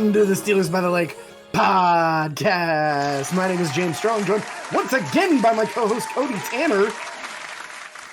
Welcome to the Steelers by the Lake podcast. My name is James Strong, joined once again by my co-host Cody Tanner.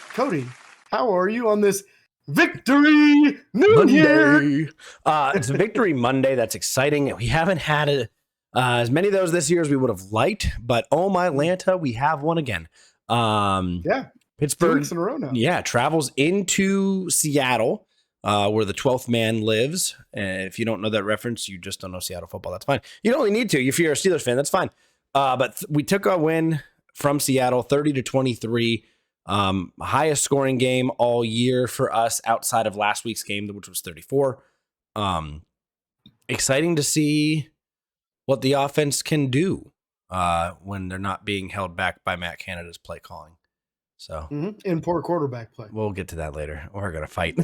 Cody, how are you on this Victory New Year? It's a Victory Monday. That's exciting. We haven't had as many of those this year as we would have liked, but oh my Atlanta, we have one again. Pittsburgh 2 weeks in a row now. Yeah, travels into Seattle, where the 12th man lives. If you don't know that reference, you just don't know Seattle football. That's fine. You don't really need to. If you're a Steelers fan, that's fine. But we took a win from Seattle, 30-23. Highest scoring game all year for us outside of last week's game, which was 34. Exciting to see what the offense can do when they're not being held back by Matt Canada's play calling. So in poor quarterback play. We'll get to that later. We're gonna fight.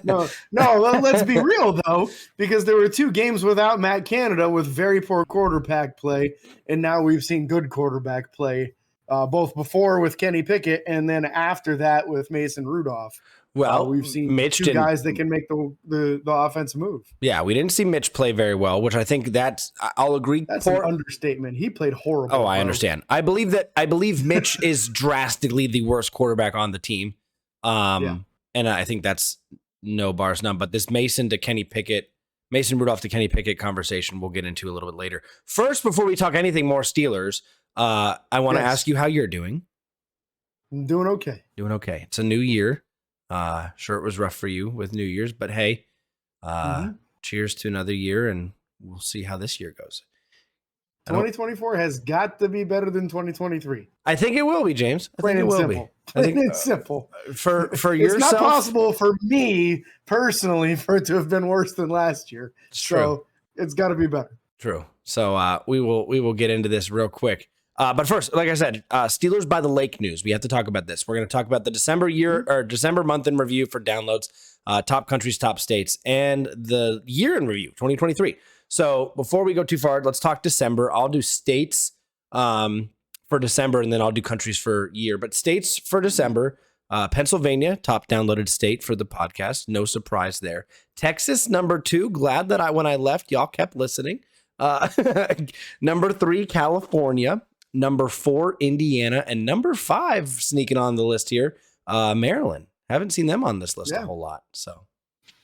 No, let's be real though, because there were 2 games without Matt Canada with very poor quarterback play, and now we've seen good quarterback play, both before with Kenny Pickett and then after that with Mason Rudolph. Well, we've seen Mitch 2 guys that can make the offense move. Yeah, we didn't see Mitch play very well, which I think I'll agree. That's an understatement. He played horrible. Oh, I understand. I believe Mitch is drastically the worst quarterback on the team. And I think that's no bars none. But this Mason Rudolph to Kenny Pickett conversation we'll get into a little bit later. First, before we talk anything more Steelers, I want to ask you how you're doing. I'm doing okay. Doing okay. It's a new year. Sure, it was rough for you with New Year's, but hey, cheers to another year, and we'll see how this year goes. 2024 has got to be better than 2023. I think it will be, James. Plain and simple. Plain and simple. For yourself, it's not possible for me personally for it to have been worse than last year. So it's got to be better. True. So we will get into this real quick. But first, like I said, Steelers by the Lake news. We have to talk about this. We're going to talk about the December month in review for downloads, top countries, top states, and the year in review, 2023. So before we go too far, let's talk December. I'll do states for December, and then I'll do countries for year. But states for December, Pennsylvania, top downloaded state for the podcast. No surprise there. Texas, number 2. Glad that when I left, y'all kept listening. Number 3, California. Number 4, Indiana, and number 5 sneaking on the list here, Maryland. Haven't seen them on this list a whole lot. So,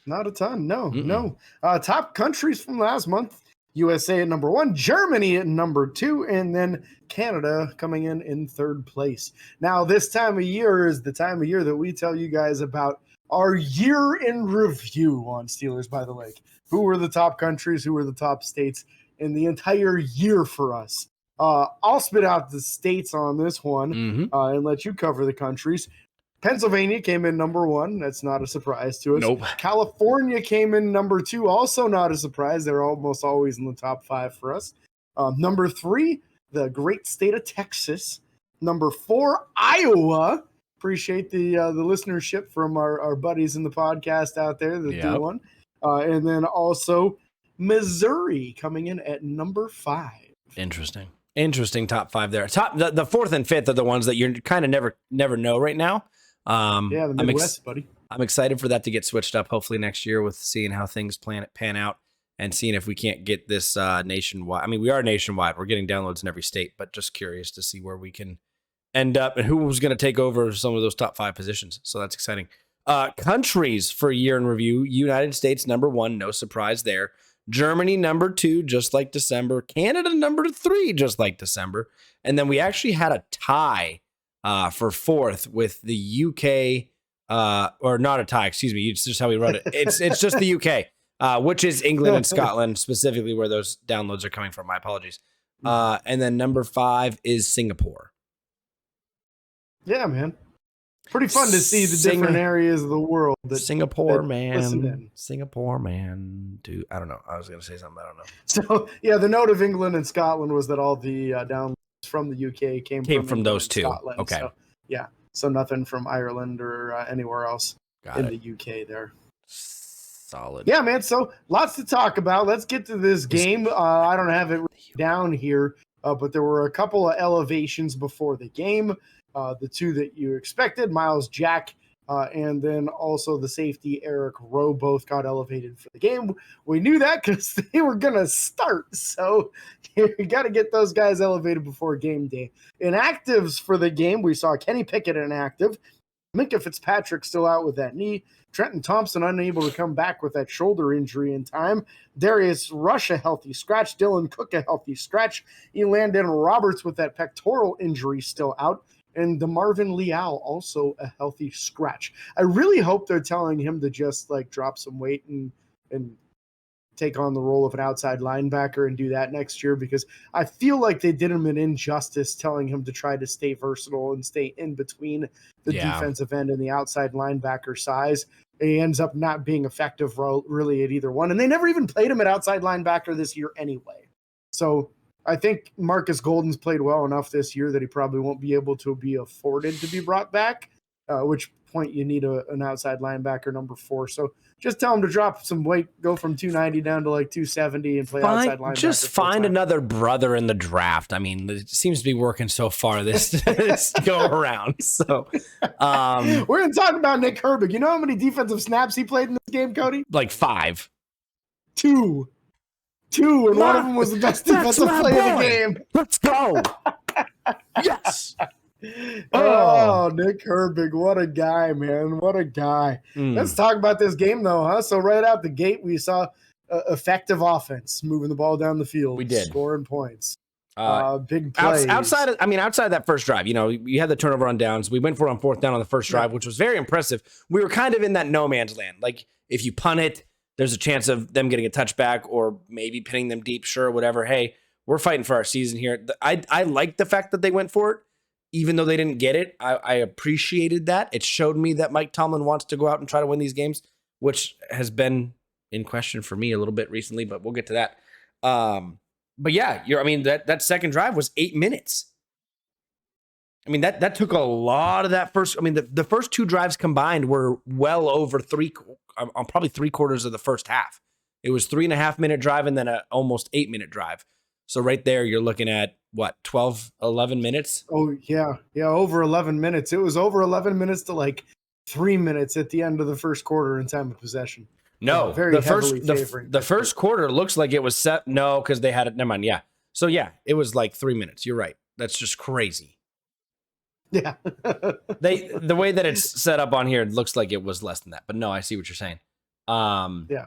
not a ton. No. Top countries from last month: USA at number 1, Germany at number 2, and then Canada coming in 3rd place. Now, this time of year is the time of year that we tell you guys about our year in review on Steelers by the Lake. Who were the top countries? Who were the top states in the entire year for us? I'll spit out the states on this one and let you cover the countries. Pennsylvania came in number 1. That's not a surprise to us. Nope. California came in number 2. Also not a surprise. They're almost always in the top 5 for us. Number 3, the great state of Texas. Number 4, Iowa. Appreciate the listenership from our buddies in the podcast out there that do one. And then also Missouri coming in at number 5. Interesting top 5 there. The 4th and 5th are the ones that you're kind of never know right now. The Midwest, buddy. I'm excited for that to get switched up hopefully next year with seeing how things pan out and seeing if we can't get this nationwide. I mean, we are nationwide. We're getting downloads in every state, but just curious to see where we can end up and who's going to take over some of those top 5 positions. So that's exciting. Countries for year in review: United States number 1, no surprise there. Germany number 2, just like December. Canada number 3, just like December. And then we actually had a tie for 4th with the UK, or not a tie, excuse me. It's just how we run it. It's just the UK, which is England and Scotland, specifically where those downloads are coming from. My apologies. And then number 5 is Singapore. Yeah, man. Pretty fun to see the different areas of the world. Singapore, man. Dude, I don't know. I was going to say something. I don't know. So, yeah, the note of England and Scotland was that all the downloads from the UK came from those 2. Scotland. Okay. So, yeah. So nothing from Ireland or anywhere else in the UK there. Solid. Yeah, man. So lots to talk about. Let's get to this game. I don't have it down here, but there were a couple of elevations before the game. The 2 that you expected, Miles Jack and then also the safety Eric Rowe both got elevated for the game. We knew that because they were going to start. So you got to get those guys elevated before game day. Inactives for the game, we saw Kenny Pickett inactive. Minkah Fitzpatrick still out with that knee. Trenton Thompson unable to come back with that shoulder injury in time. Darius Rush a healthy scratch. Dylan Cook a healthy scratch. Elandon Roberts with that pectoral injury still out. And DeMarvin Leal also a healthy scratch. I really hope they're telling him to just like drop some weight and take on the role of an outside linebacker and do that next year, because I feel like they did him an injustice telling him to try to stay versatile and stay in between the defensive end and the outside linebacker size. He ends up not being effective really at either one. And they never even played him at outside linebacker this year anyway. So I think Marcus Golden's played well enough this year that he probably won't be able to be afforded to be brought back, which point you need an outside linebacker number 4. So just tell him to drop some weight, go from 290 down to like 270 and play outside linebacker. Just find another brother in the draft. I mean, it seems to be working so far this go around. So we're going to talk about Nick Herbig. You know how many defensive snaps he played in this game, Cody? Like 5. 2, and one of them was the best defensive play of the game. Let's go. Yes. Oh, Nick Herbig, what a guy, man. What a guy. Let's talk about this game, though, huh? So right out the gate, we saw effective offense, moving the ball down the field. We did. Scoring points. Big plays. Outside of that first drive, you had the turnover on downs. We went for it on 4th down on the first drive, which was very impressive. We were kind of in that no man's land. Like, if you punt it, there's a chance of them getting a touchback or maybe pinning them deep, sure, whatever. Hey, we're fighting for our season here. I like the fact that they went for it, even though they didn't get it. I appreciated that. It showed me that Mike Tomlin wants to go out and try to win these games, which has been in question for me a little bit recently, but we'll get to that. But yeah, that second drive was 8 minutes. I mean, that took a lot of that first. I mean, the first 2 drives combined were well over probably 3/4 of the first half. It was 3.5 minute drive and then an almost 8 minute drive. So right there, you're looking at what, 12, 11 minutes? Oh yeah, over 11 minutes. It was over 11 minutes to like 3 minutes at the end of the first quarter in time of possession. No, the first quarter looks like it was set. No, because they had it. Never mind. Yeah. So yeah, it was like 3 minutes. You're right. That's just crazy. Yeah. The way that it's set up on here, it looks like it was less than that. But no, I see what you're saying. Yeah.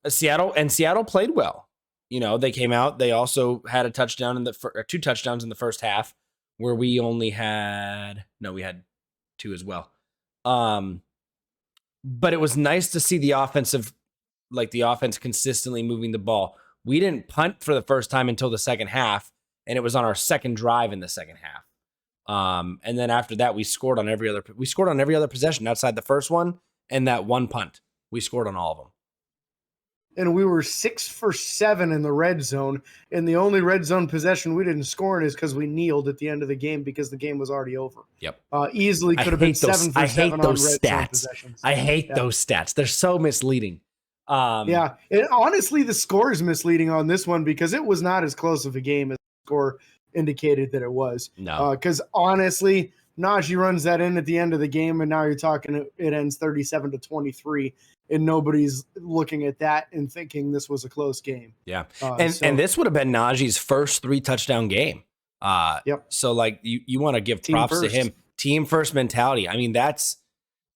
Seattle played well. They came out. They also had a touchdown 2 touchdowns in the first half, where we only had we had 2 as well. But it was nice to see the offense consistently moving the ball. We didn't punt for the first time until the second half, and it was on our second drive in the second half. And then after that, we scored on every other possession outside the first one and that one punt. We scored on all of them. And we were 6 for 7 in the red zone. And the only red zone possession we didn't score in is because we kneeled at the end of the game because the game was already over. Yep. Easily could have been 7 for 7 on red zone possessions. I hate those stats. They're so misleading. Yeah. And honestly, the score is misleading on this one because it was not as close of a game as the score indicated that it was. No. Because honestly, Najee runs that in at the end of the game, and now you're talking it ends 37-23. And nobody's looking at that and thinking this was a close game. Yeah. And this would have been Najee's first 3 touchdown game. Yep. So like you want to give props to him. Team first mentality. I mean, that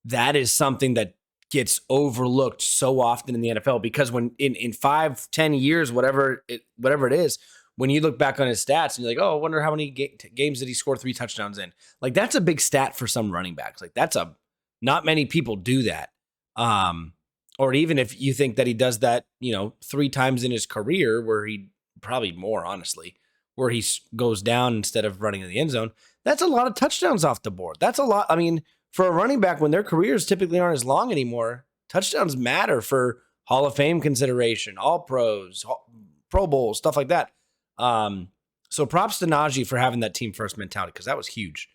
is something that gets overlooked so often in the NFL, because when in 5-10 years, whatever it is, when you look back on his stats and you're like, oh, I wonder how many games did he score 3 touchdowns in? Like, that's a big stat for some running backs. Like, not many people do that. Or even if you think that he does that, 3 times in his career, where he probably more, honestly, where he goes down instead of running in the end zone, that's a lot of touchdowns off the board. That's a lot. I mean, for a running back, when their careers typically aren't as long anymore, touchdowns matter for Hall of Fame consideration, all pros, Pro Bowl, stuff like that. So props to Najee for having that team first mentality, because that was huge.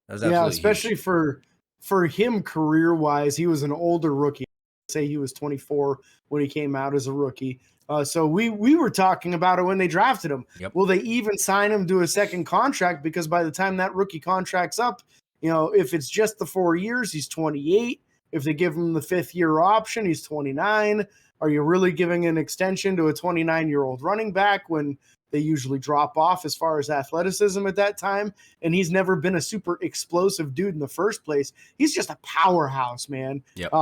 That was absolutely especially huge. For him career wise, he was an older rookie. Say he was 24 when he came out as a rookie. So we were talking about it when they drafted him. Yep. Will they even sign him to a second contract? Because by the time that rookie contract's up, If it's just the 4 years, he's 28. If they give him the 5th-year option, he's 29. Are you really giving an extension to a 29-year-old running back when they usually drop off as far as athleticism at that time? And he's never been a super explosive dude in the first place. He's just a powerhouse, man. Yep.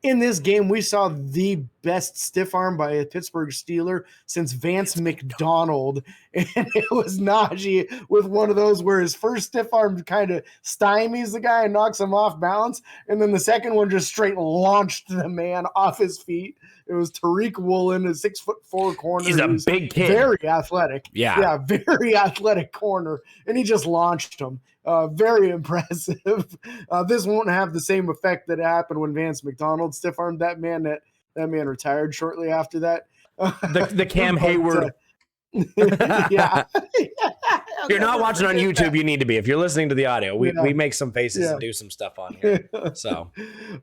In this game, we saw the best stiff arm by a Pittsburgh Steeler since Vance McDonald, and it was Najee with one of those where his first stiff arm kind of stymies the guy and knocks him off balance, and then the second one just straight launched the man off his feet. It was Tariq Woolen, a 6'4" corner. He's a big kid. Very athletic. Yeah, very athletic corner, and he just launched him. Very impressive. This won't have the same effect that happened when Vance McDonald stiff-armed that man. That man retired shortly after that. The Cam Hayward. Yeah. If you're not watching on YouTube, you need to be. If you're listening to the audio, we make some faces and do some stuff on here. So,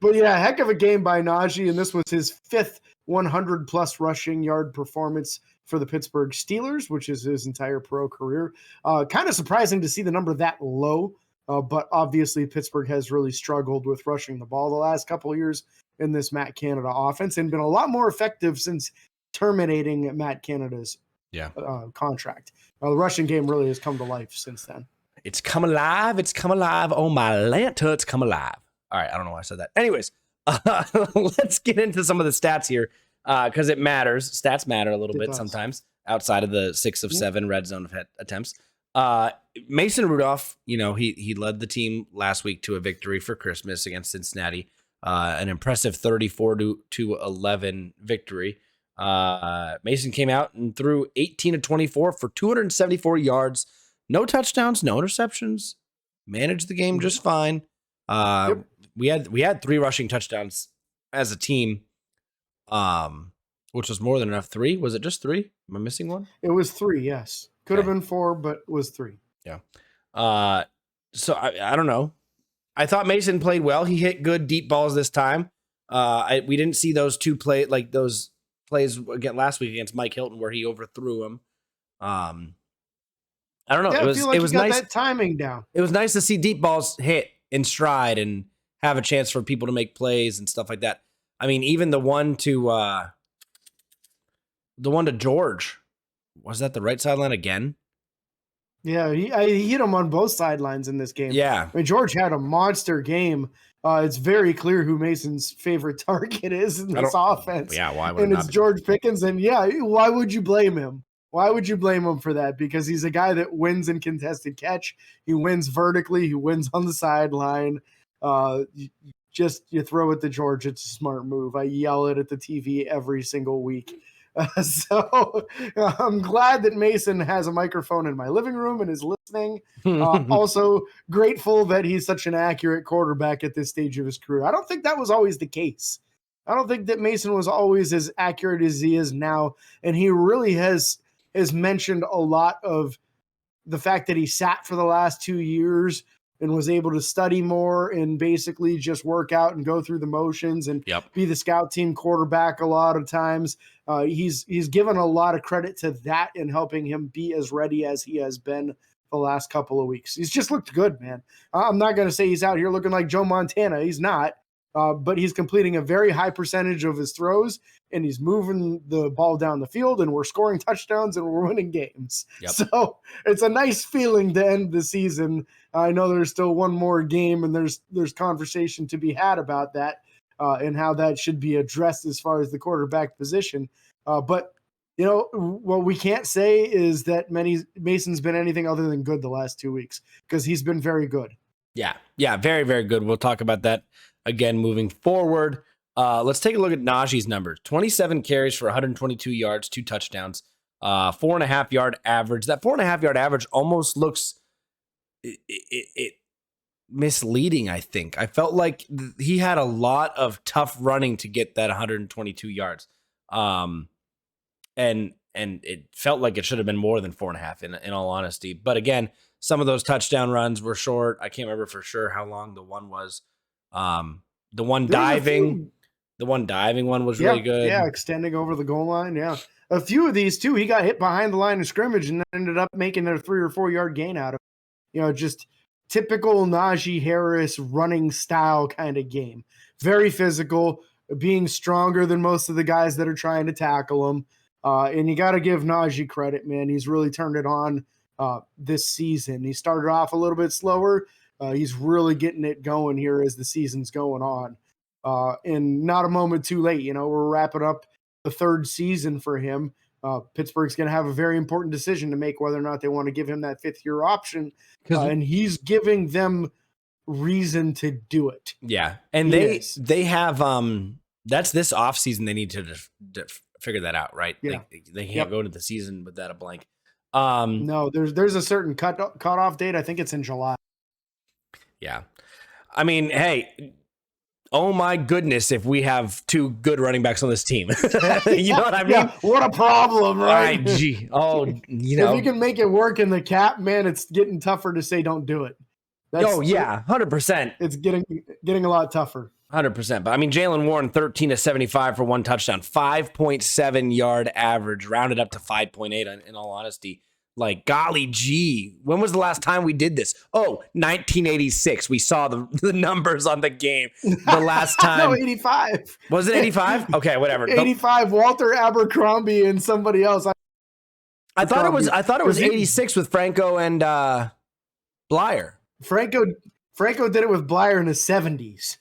but yeah, heck of a game by Najee, and this was his 5th 100-plus rushing yard performance for the Pittsburgh Steelers, which is his entire pro career. Kind of surprising to see the number that low, but obviously Pittsburgh has really struggled with rushing the ball the last couple of years in this Matt Canada offense and been a lot more effective since terminating Matt Canada's contract. The rushing game really has come to life since then. It's come alive. It's come alive. Oh, my Lanta, it's come alive. All right, I don't know why I said that. Anyways, let's get into some of the stats here because it matters. Stats matter a little bit sometimes outside of the 6 of 7 red zone attempts. Mason Rudolph, he led the team last week to a victory for Christmas against Cincinnati, an impressive 34-11 victory. Mason came out and threw 18 of 24 for 274 yards, no touchdowns, no interceptions, managed the game just fine. We had 3 rushing touchdowns as a team, which was more than enough. 3? Was it just 3? Am I missing one? It was 3, yes. Could have been 4, but it was 3. Yeah. So I don't know. I thought Mason played well. He hit good deep balls this time. We didn't see those those plays again last week against Mike Hilton where he overthrew him. I don't know. Yeah, it was nice. That timing down. It was nice to see deep balls hit in stride and have a chance for people to make plays and stuff like that. I mean, even the one to George, was that the right sideline again? Yeah, he hit him on both sidelines in this game. Yeah. I mean, George had a monster game. It's very clear who Mason's favorite target is in this offense. Yeah, why would and it's George Pickens. And why would you blame him? Why would you blame him for that? Because he's a guy that wins in contested catch. He wins vertically. He wins on the sideline. You throw it to George. It's a smart move. I yell it at the TV every single week. So I'm glad that Mason has a microphone in my living room and is listening. Also grateful that he's such an accurate quarterback at this stage of his career. I don't think that was always the case. I don't think that Mason was always as accurate as he is now. And he really has mentioned a lot of the fact that he sat for the last 2 years and was able to study more and basically just work out and go through the motions and be the scout team quarterback a lot of times. He's given a lot of credit to that in helping him be as ready as he has been the last couple of weeks. He's just looked good, man. I'm not going to say he's out here looking like Joe Montana. He's not. But he's completing a very high percentage of his throws, and he's moving the ball down the field, and we're scoring touchdowns, and we're winning games. So it's a nice feeling to end the season. I know there's still one more game, and there's conversation to be had about that and how that should be addressed as far as the quarterback position. But what we can't say is that Mason's been anything other than good the last 2 weeks because he's been very good. Yeah, very, very good. We'll talk about that again moving forward. Let's take a look at Najee's numbers. 27 carries for 122 yards, 2 touchdowns, 4.5 yard average. That 4.5 yard average almost looks misleading, I think. I felt like he had a lot of tough running to get that 122 yards. And it felt like it should have been more than 4.5 in all honesty. But again, some of those touchdown runs were short. I can't remember for sure how long the one was. The one diving one was really good. Yeah, extending over the goal line. Yeah. A few of these too, he got hit behind the line of scrimmage and ended up making a 3 or 4 yard gain out of it. Just typical Najee Harris running style kind of game. Very physical, being stronger than most of the guys that are trying to tackle him. And you got to give Najee credit, man. He's really turned it on this season. He started off a little bit slower. He's really getting it going here as the season's going on. And not a moment too late. We're wrapping up the third season for him. Pittsburgh's going to have a very important decision to make whether or not they want to give him that fifth-year option. And he's giving them reason to do it. Yeah. And they have that's this offseason they need to figure that out, right? Yeah. They can't go into the season without a blank. No, there's a certain cutoff date. I think it's in July. Yeah. I mean, hey, oh my goodness, if we have two good running backs on this team. You know what I mean? Yeah, what a problem, right? Gee. Oh, If you can make it work in the cap, man, it's getting tougher to say don't do it. 100%. It's getting a lot tougher. 100%. But I mean, Jaylen Warren, 13 to 75 for one touchdown, 5.7 yard average, rounded up to 5.8 in all honesty. Like, golly gee, when was the last time we did this? Oh, 1986. We saw the numbers on the game the last time. No, 85. Was it 85? Okay, whatever. 85, Walter Abercrombie and somebody else. I thought it was 86 with Franco and Blyer. Franco did it with Blyer in the 70s.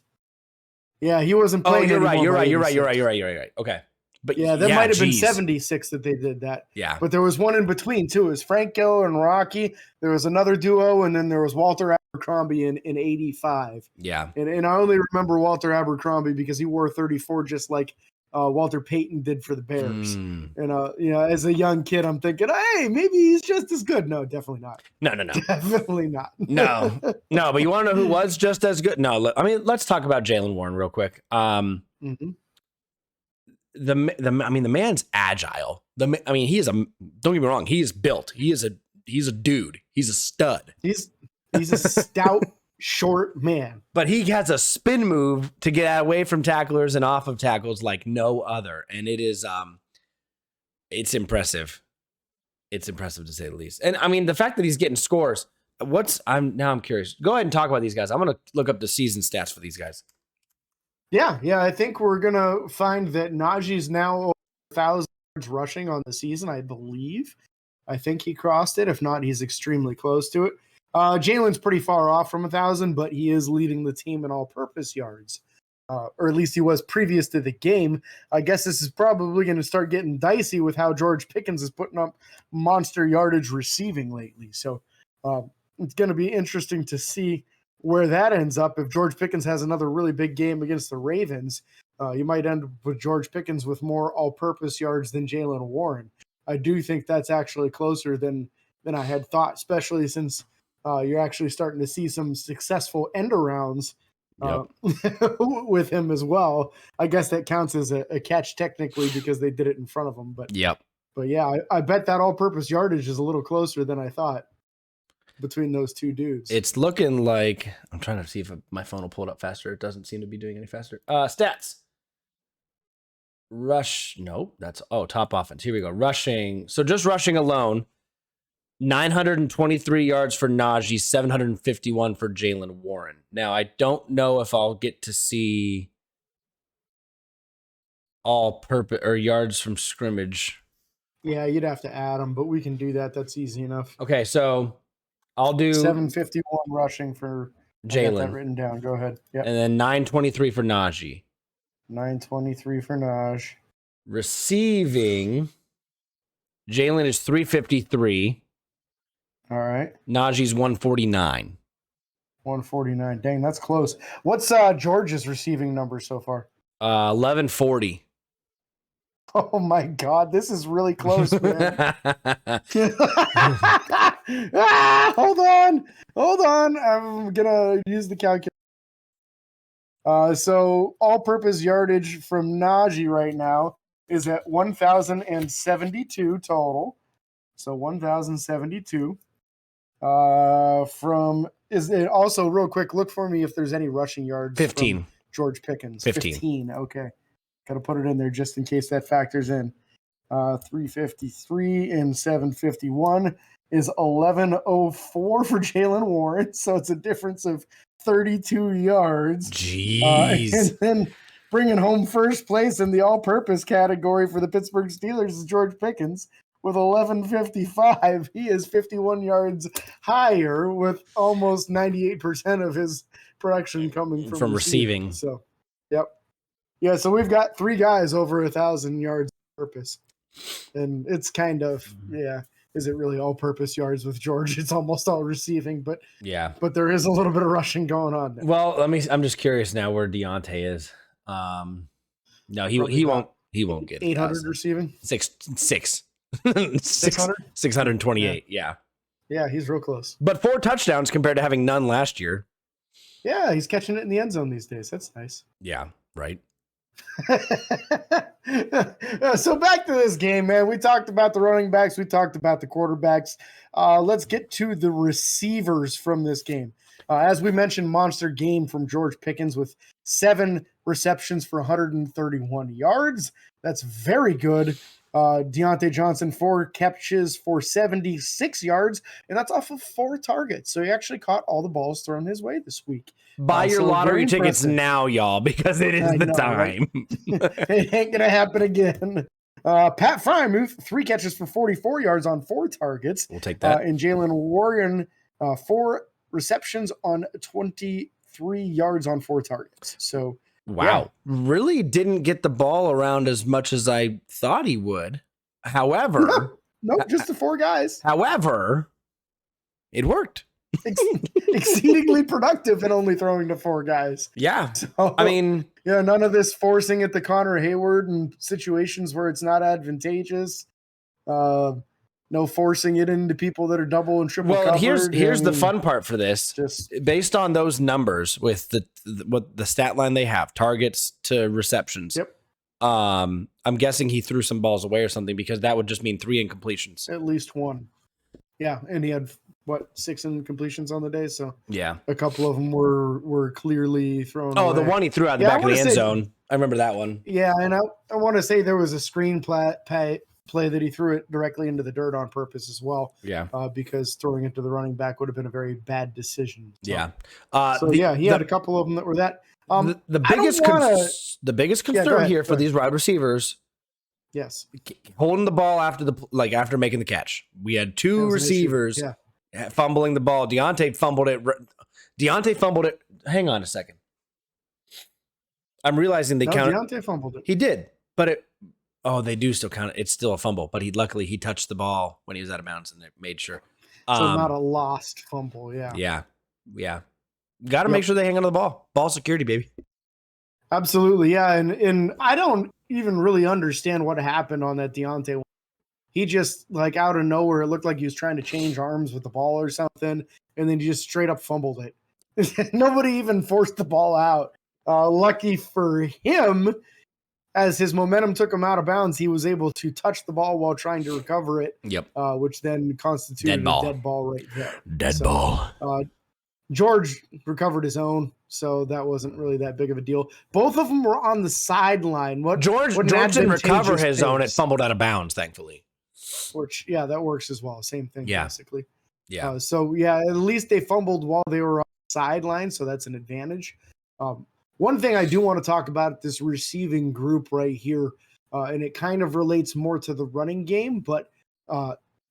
Yeah, he wasn't playing. You're right. Okay. But yeah, that might have been 76 that they did that. Yeah. But there was one in between too. It was Franco and Rocky. There was another duo, and then there was Walter Abercrombie in 85. Yeah. And I only remember Walter Abercrombie because he wore 34 just like Walter Payton did for the Bears. And as a young kid, I'm thinking, hey, maybe he's just as good. No, definitely not. No. Definitely not. No. But you want to know who was just as good? No, I mean, let's talk about Jaylen Warren real quick. The man's agile. Don't get me wrong. He is built. He's a dude. He's a stud. He's a stout, short man. But he has a spin move to get away from tacklers and off of tackles like no other. And it is, it's impressive. It's impressive to say the least. And I mean, the fact that he's getting scores, I'm curious. Go ahead and talk about these guys. I'm going to look up the season stats for these guys. Yeah. I think we're going to find that Najee's now over 1,000 yards rushing on the season, I believe. I think he crossed it. If not, he's extremely close to it. Jaylen's pretty far off from 1,000, but he is leading the team in all-purpose yards. Or at least he was previous to the game. I guess this is probably going to start getting dicey with how George Pickens is putting up monster yardage receiving lately. So it's going to be interesting to see where that ends up. If George Pickens has another really big game against the Ravens, you might end up with George Pickens with more all-purpose yards than Jaylen Warren. I do think that's actually closer than I had thought, especially since you're actually starting to see some successful end-arounds with him as well. I guess that counts as a catch technically because they did it in front of him. But yeah, I bet that all-purpose yardage is a little closer than I thought between those two dudes. It's looking like, I'm trying to see if my phone will pull it up faster. It doesn't seem to be doing any faster. Stats. Top offense. Here we go. Rushing. So just rushing alone, 923 yards for Najee, 751 for Jaylen Warren. Now, I don't know if I'll get to see all-purpose or yards from scrimmage. Yeah, you'd have to add them, but we can do that. That's easy enough. Okay, so I'll do 751 rushing for Jaylen. I got that written down. Go ahead. Yep. And then 923 for Najee. 923 for Najee. Receiving, Jaylen is 353. All right. Najee's 149. 149. Dang, that's close. What's George's receiving number so far? 1140. Oh my God, this is really close, man. Hold on. I'm gonna use the calculator. So all-purpose yardage from Najee right now is at 1,072 total. So 1,072. Is it also real quick? Look for me if there's any rushing yards. 15. George Pickens. 15. Okay. Got to put it in there just in case that factors in. 353 and 751 is 1104 for Jaylen Warren. So it's a difference of 32 yards. Jeez. And then bringing home first place in the all-purpose category for the Pittsburgh Steelers is George Pickens with 1155. He is 51 yards higher with almost 98% of his production coming from receiving. So, yep. Yeah, so we've got 3 guys over 1,000 yards purpose. And it's kind of, is it really all-purpose yards with George? It's almost all receiving, but there is a little bit of rushing going on there. Well, I'm just curious now where Deontay is. No, he won't get 800 receiving. 628. Yeah, he's real close. But 4 touchdowns compared to having none last year. Yeah, he's catching it in the end zone these days. That's nice. Yeah, right. So back to this game, man. We talked about the running backs. We talked about the quarterbacks. Let's get to the receivers from this game. As we mentioned, monster game from George Pickens with 7 receptions for 131 yards. That's very good. Deontay Johnson, 4 catches for 76 yards, and that's off of 4 targets. So he actually caught all the balls thrown his way this week. Buy your lottery tickets now, y'all, because it is the time. Right? It ain't going to happen again. Pat Freiermuth, 3 catches for 44 yards on 4 targets. We'll take that. And Jaylen Warren, 4 receptions on 23 yards on 4 targets. So, wow. Really didn't get the ball around as much as I thought he would. However, no, just the 4 guys. However, it worked. Exceedingly productive and only throwing to 4 guys. Yeah. So, I mean, none of this forcing it to Connor Hayward in situations where it's not advantageous. No forcing it into people that are double and triple covered. Here's the fun part for this. Just based on those numbers with the stat line they have, targets to receptions. Yep. I'm guessing he threw some balls away or something, because that would just mean 3 incompletions. At least 1. Yeah, and he had 6 incompletions on the day, so a couple of them were clearly thrown away. The one he threw out the back of the end zone. I remember that one. Yeah, and I want to say there was a screen play that he threw it directly into the dirt on purpose as well. Yeah. Because throwing it to the running back would have been a very bad decision. So, yeah. He had a couple of them that were that. The biggest concern here for these wide receivers. Yes. Holding the ball after making the catch. We had 2 receivers fumbling the ball. Deontay fumbled it. Hang on a second. I'm realizing they counted. Deontay fumbled it. He did, but they do still count it. It's still a fumble, but luckily he touched the ball when he was out of bounds and they made sure. So not a lost fumble. Yeah. Yeah. Got to make sure they hang on to the ball. Ball security, baby. Absolutely. Yeah. And I don't even really understand what happened on that Deontay one. He just, out of nowhere, it looked like he was trying to change arms with the ball or something, and then he just straight up fumbled it. Nobody even forced the ball out. Lucky for him, as his momentum took him out of bounds, he was able to touch the ball while trying to recover it. Yep. Which then constituted a dead ball right there. Ball. George recovered his own, so that wasn't really that big of a deal. Both of them were on the sideline. George didn't recover his own. It fumbled out of bounds, thankfully. Which, that works as well. Same thing, basically. Yeah. At least they fumbled while they were on the sideline, so that's an advantage. One thing I do want to talk about this receiving group right here, and it kind of relates more to the running game, but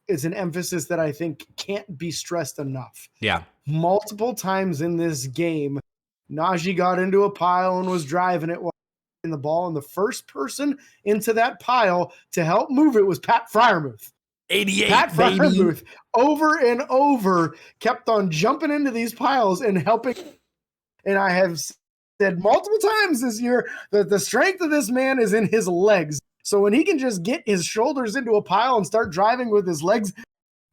it's an emphasis that I think can't be stressed enough. Yeah. Multiple times in this game, Najee got into a pile and was driving it while in the ball, and the first person into that pile to help move it was Pat Freiermuth. 88, Pat Freiermuth, baby. over and over, kept on jumping into these piles and helping. And I have said multiple times this year that the strength of this man is in his legs. So when he can just get his shoulders into a pile and start driving with his legs,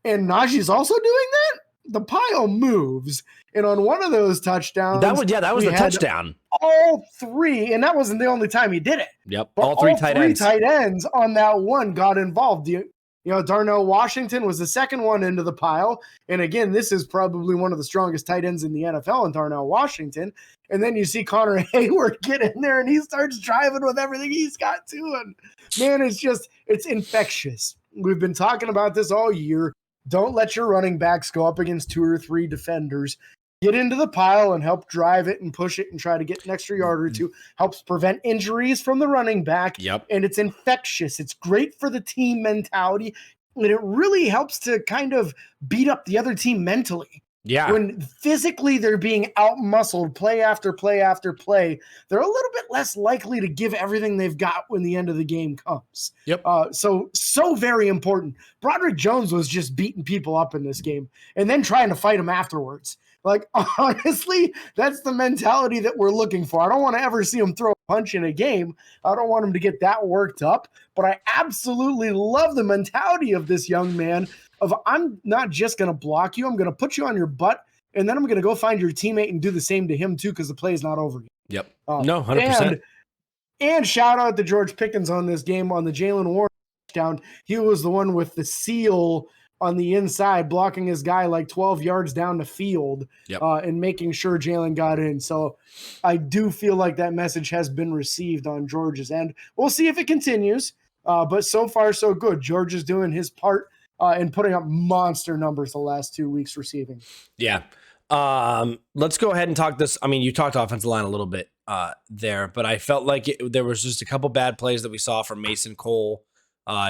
and Najee's also doing that, the pile moves. And on one of those touchdowns, that was the touchdown. All 3, and that wasn't the only time he did it. Yep, but all 3 tight ends. Tight ends on that one got involved. Darnell Washington was the second one into the pile. And again, this is probably one of the strongest tight ends in the NFL in Darnell Washington. And then you see Connor Hayward get in there and he starts driving with everything he's got to. And man, it's infectious. We've been talking about this all year. Don't let your running backs go up against 2 or 3 defenders. Get into the pile and help drive it and push it and try to get an extra yard or two. Helps prevent injuries from the running back. Yep. And it's infectious. It's great for the team mentality. And it really helps to kind of beat up the other team mentally. Yeah. When physically they're being out-muscled play after play after play, they're a little bit less likely to give everything they've got when the end of the game comes. Yep. So very important. Broderick Jones was just beating people up in this game and then trying to fight them afterwards. Like, honestly, that's the mentality that we're looking for. I don't want to ever see him throw a punch in a game. I don't want him to get that worked up. But I absolutely love the mentality of this young man of, I'm not just going to block you. I'm going to put you on your butt, and then I'm going to go find your teammate and do the same to him, too, because the play is not over yet. Yep. No, 100%. And shout out to George Pickens on this game on the Jaylen Warren touchdown. He was the one with the seal on the inside, blocking his guy like 12 yards down the field. Yep. And making sure Jaylen got in. So I do feel like that message has been received on George's end. We'll see if it continues, but so far so good. George is doing his part and putting up monster numbers the last 2 weeks receiving. Yeah. Let's go ahead and talk this. I mean, you talked offensive line a little bit there, but I felt like there was just a couple bad plays that we saw from Mason Cole,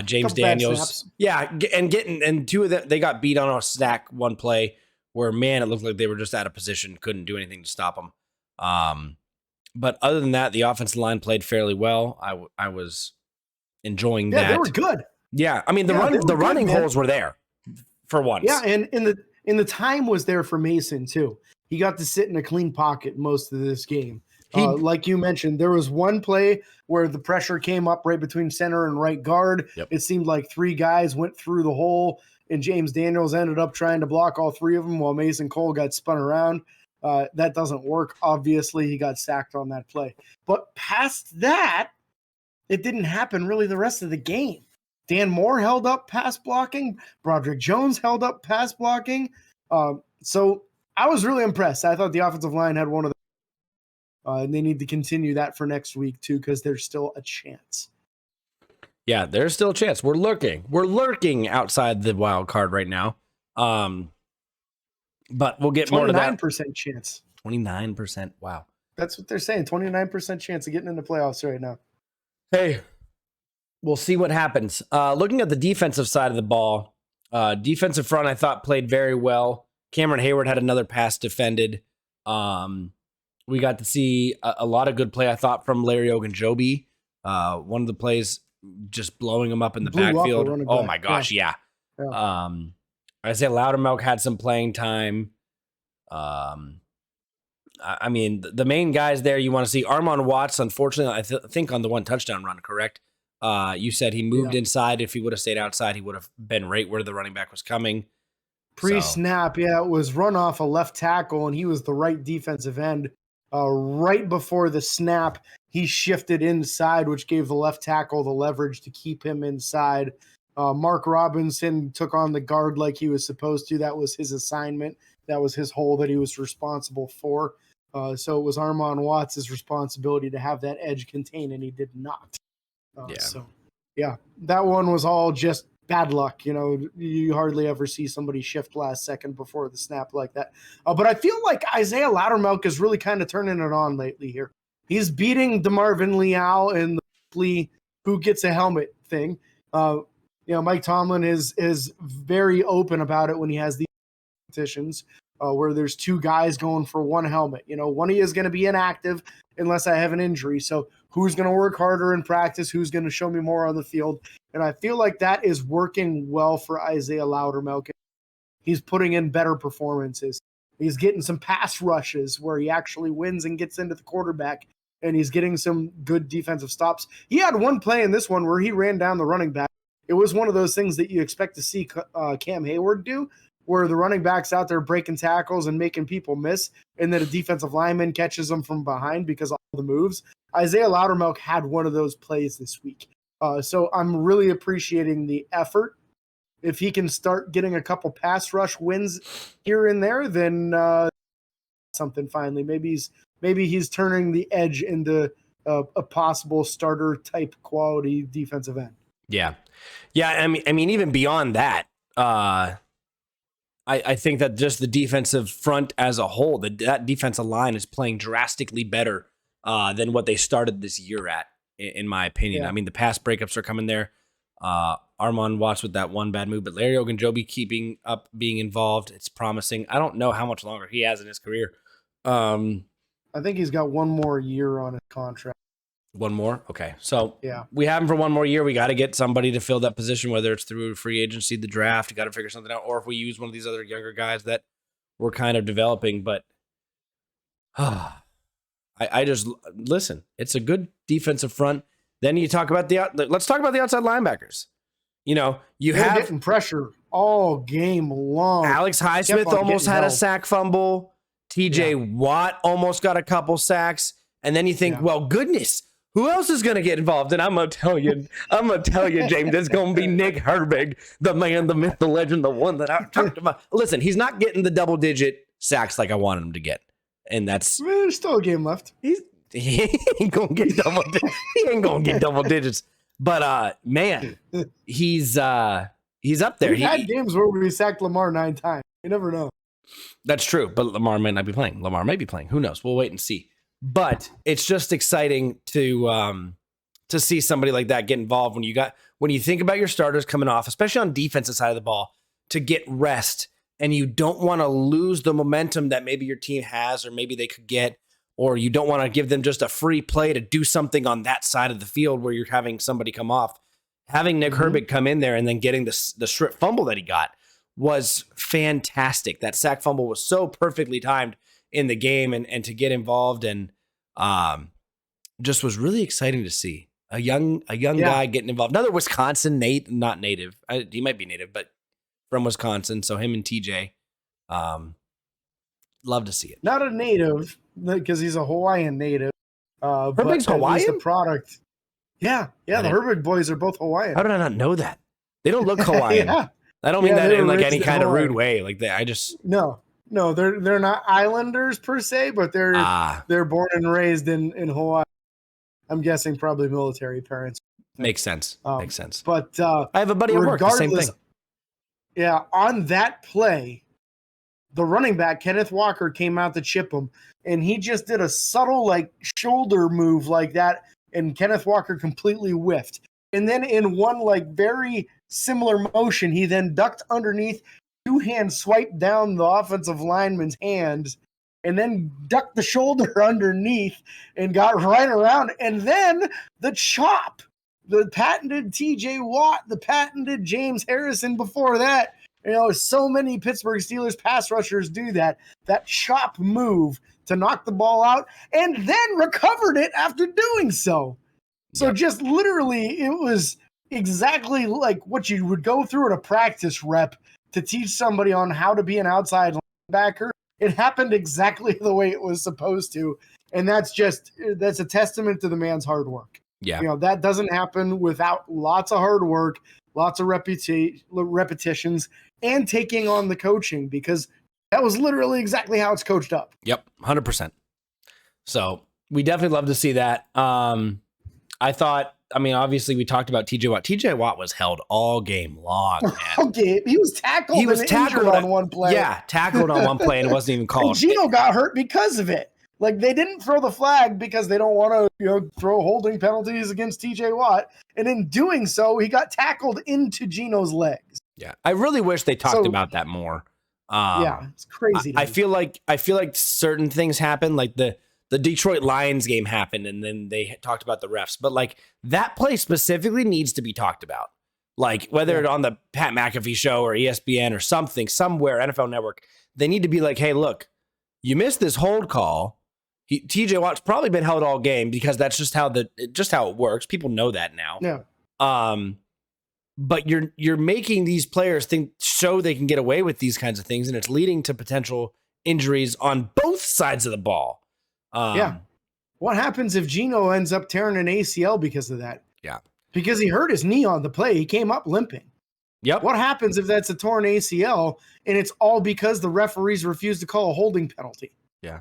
James Daniels. Yeah. And 2 of them, they got beat on a stack one play where, man, it looked like they were just out of position, couldn't do anything to stop them. But other than that, the offensive line played fairly well. I was enjoying that. Yeah, they were good. Yeah. I mean, the running holes were there for once. Yeah. And in the time was there for Mason too. He got to sit in a clean pocket most of this game. Like you mentioned, there was one play where the pressure came up right between center and right guard. Yep. It seemed like 3 guys went through the hole, and James Daniels ended up trying to block all 3 of them while Mason Cole got spun around. That doesn't work. Obviously, he got sacked on that play. But past that, it didn't happen really the rest of the game. Dan Moore held up pass blocking. Broderick Jones held up pass blocking. So I was really impressed. I thought the offensive line had one of the and they need to continue that for next week too, because there's still a chance. Yeah, there's still a chance. We're lurking outside the wild card right now. But we'll get more to that. 29% chance. 29%. Wow. That's what they're saying. 29% chance of getting into playoffs right now. Hey, we'll see what happens. Looking at the defensive side of the ball, defensive front, I thought played very well. Cameron Hayward had another pass defended. We got to see a lot of good play, I thought, from Larry Ogunjobi. One of the plays just blowing him up in the backfield. Oh, my gosh, yeah. Isaiah Loudermilk had some playing time. I mean, the main guys there you want to see. Armon Watts, unfortunately, I think on the 1 touchdown run, correct? You said he moved inside. If he would have stayed outside, he would have been right where the running back was coming. Pre-snap, it was run off a left tackle, and he was the right defensive end. Right before the snap, he shifted inside, which gave the left tackle the leverage to keep him inside. Mark Robinson took on the guard like he was supposed to. That was his assignment. That was his hole that he was responsible for. So it was Armon Watts' responsibility to have that edge contained, and he did not. So that one was all just bad luck. You hardly ever see somebody shift last second before the snap like that. But I feel like Isaiah Loudermilk is really kind of turning it on lately here. He's beating DeMarvin Leal in the who gets a helmet thing. Mike Tomlin is very open about it when he has these competitions where there's 2 guys going for 1 helmet. One of you is going to be inactive unless I have an injury. So who's going to work harder in practice? Who's going to show me more on the field? And I feel like that is working well for Isaiah Loudermilk. He's putting in better performances. He's getting some pass rushes where he actually wins and gets into the quarterback, and he's getting some good defensive stops. He had one play in this one where he ran down the running back. It was one of those things that you expect to see Cam Hayward do, where the running back's out there breaking tackles and making people miss, and then a defensive lineman catches them from behind because of all the moves. Isaiah Loudermilk had one of those plays this week. So I'm really appreciating the effort if he can start getting a couple pass rush wins here and there, then something finally. Maybe he's turning the edge into a possible starter type quality defensive end. Yeah. I mean, even beyond that, I think that just the defensive front as a whole, that defensive line is playing drastically better than what they started this year at, in my opinion. Yeah. I mean, the pass breakups are coming there. Armon Watts with that one bad move, but Larry Ogunjobi keeping up, being involved. It's promising. I don't know how much longer he has in his career. I think he's got one more year on his contract. One more? Okay. So we have him for one more year. We got to get somebody to fill that position, whether it's through free agency, the draft. You got to figure something out, or if we use one of these other younger guys that we're kind of developing. But I just listen. It's a good defensive front. Then you talk about let's talk about the outside linebackers. You know, you're getting pressure all game long. Alex Highsmith almost had a sack fumble. TJ Watt almost got a couple sacks. And then you think, well, goodness, who else is going to get involved? And I'm going to tell you, James, it's going to be Nick Herbig, the man, the myth, the legend, the one that I talked about. Listen, he's not getting the double-digit sacks like I wanted him to get. And that's... There's still a game left. He ain't going to get double digits. But, man, he's up there. We've had games where we sacked Lamar 9 times. You never know. That's true, but Lamar might not be playing. Lamar may be playing. Who knows? We'll wait and see. But it's just exciting to see somebody like that get involved when you think about your starters coming off, especially on defensive side of the ball, to get rest, and you don't want to lose the momentum that maybe your team has or maybe they could get, or you don't want to give them just a free play to do something on that side of the field where you're having somebody come off. Having Nick Herbig come in there and then getting the strip fumble that he got was fantastic. That sack fumble was so perfectly timed in the game, and to get involved, and just was really exciting to see a young guy getting involved. Another Wisconsin not native. He might be native, but from Wisconsin. So him and TJ, love to see it. Not a native because he's a Hawaiian native. Herbig's Hawaiian? He's a product. Yeah. The Herbig boys are both Hawaiian. How did I not know that? They don't look Hawaiian. I don't mean that in like any kind of rude way. Like that, I just No, they're not Islanders per se, but they're born and raised in Hawaii. I'm guessing probably military parents. Makes sense. Makes sense. But I have a buddy at work. The same thing. Yeah, on that play, the running back Kenneth Walker came out to chip him, and he just did a subtle like shoulder move like that, and Kenneth Walker completely whiffed. And then in one like very similar motion, he then ducked underneath. 2-hand swiped down the offensive lineman's hands and then ducked the shoulder underneath and got right around. And then the chop, the patented TJ Watt, the patented James Harrison before that. You know, so many Pittsburgh Steelers pass rushers do that chop move to knock the ball out and then recovered it after doing so. So just literally, it was exactly like what you would go through at a practice rep to teach somebody on how to be an outside linebacker. It happened exactly the way it was supposed to. And that's a testament to the man's hard work. Yeah. You know, that doesn't happen without lots of hard work, lots of repetitions, and taking on the coaching, because that was literally exactly how it's coached up. Yep, 100%. So we definitely love to see that. Obviously we talked about TJ Watt. TJ Watt was held all game long. Okay, he was tackled. He was tackled on one play. Yeah, tackled on one play and it wasn't even called. And Geno got hurt because of it. Like, they didn't throw the flag because they don't want to, throw holding penalties against TJ Watt. And in doing so, he got tackled into Geno's legs. Yeah, I really wish they talked about that more. It's crazy. I feel like certain things happen, like the Detroit Lions game happened, and then they talked about the refs. But like that play specifically needs to be talked about. Like whether it's on the Pat McAfee show or ESPN or something, somewhere, NFL Network, they need to be like, hey, look, you missed this hold call. TJ Watt's probably been held all game because that's just how it works. People know that now. Yeah. But you're making these players show they can get away with these kinds of things, and it's leading to potential injuries on both sides of the ball. What happens if Geno ends up tearing an ACL because of that? Yeah. Because he hurt his knee on the play. He came up limping. Yep. What happens if that's a torn ACL and it's all because the referees refuse to call a holding penalty? Yeah.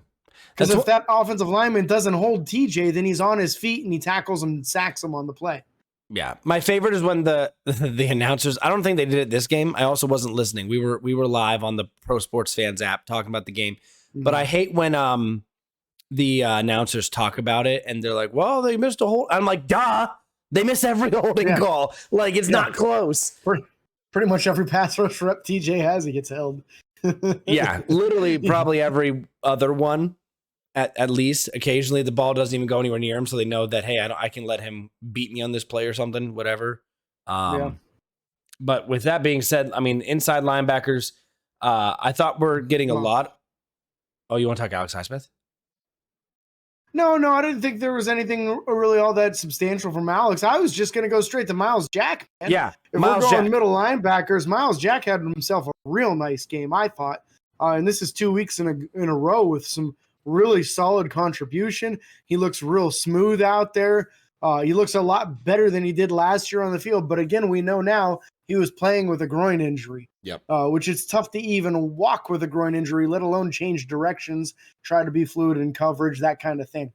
Because if that offensive lineman doesn't hold TJ, then he's on his feet and he tackles him and sacks him on the play. Yeah. My favorite is when the announcers, I don't think they did it this game. I also wasn't listening. We were live on the Pro Sports Fans app talking about the game. Mm-hmm. But I hate when the announcers talk about it and they're like, well, they missed a hold. I'm like, duh. They miss every holding call. Like, it's not close. Pretty much every pass rush rep TJ has, he gets held. Yeah, literally probably every other one. At least occasionally the ball doesn't even go anywhere near him, so they know that, hey, I can let him beat me on this play or something, whatever. But with that being said, I mean, inside linebackers, I thought we're getting a lot. Oh, you want to talk Alex Highsmith? No, I didn't think there was anything really all that substantial from Alex. I was just going to go straight to Miles Jack, man. Yeah, if Miles we're going middle linebackers, Miles Jack had himself a real nice game, I thought. And this is 2 weeks in a row with some really solid contribution. He looks real smooth out there. He looks a lot better than he did last year on the field. But again, we know now he was playing with a groin injury, which is tough to even walk with a groin injury, let alone change directions, try to be fluid in coverage, that kind of thing.